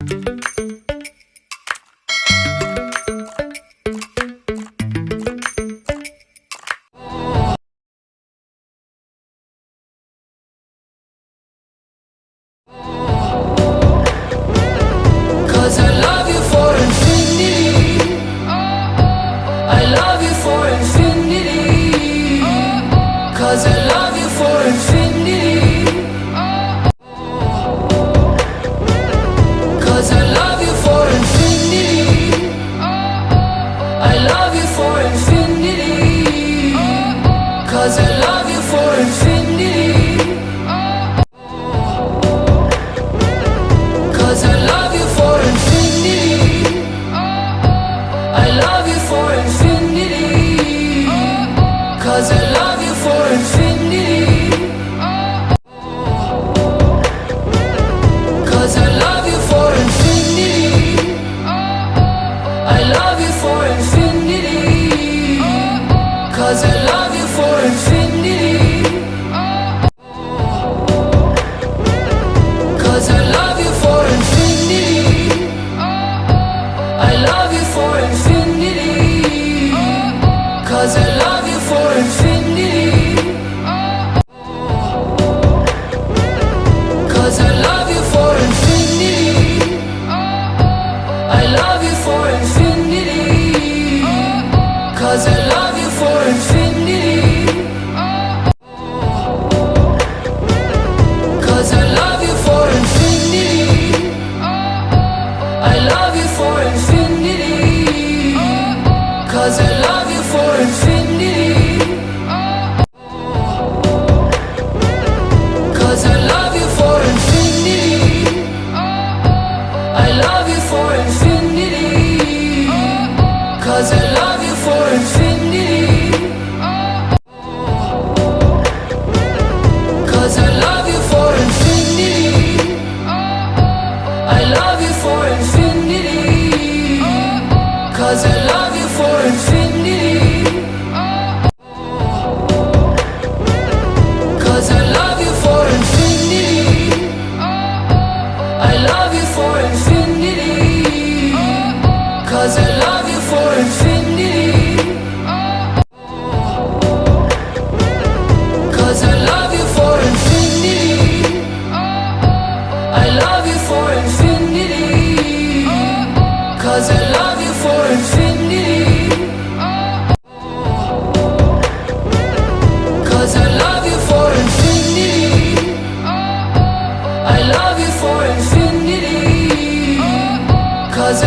'Cause I love you for infinity. I love you for infinity. 'Cause I love you for infinity. 'Cause I love you for infinity. I love you for infinity. 'Cause I love you for infinity. 'Cause I love you for infinity. I love you for infinity. 'Cause I love you for infinity. 'Cause I love you for infinity. I love you for infinity. 'Cause I love you for infinity. 'Cause I love you for infinity. I love you for infinity. 'Cause I love you for infinity. 'Cause I love you for infinity. I love you for infinity. 'Cause I love you for infinity. 'Cause I love you for infinity. I love you for infinity. 'Cause I love you for infinity. 'Cause I love you for infinity. I love you for infinity. 'Cause I love you for infinity. 'Cause I love you for infinity. I love you for infinity. 'Cause I love you for infinity. 'Cause I love you for infinity. I love you for infinity. 'Cause I love you for infinity. 'Cause I love you for infinity. I love you for infinity. 'Cause I love you for infinity. 'Cause I love you for infinity. I love you for infinity. 'Cause I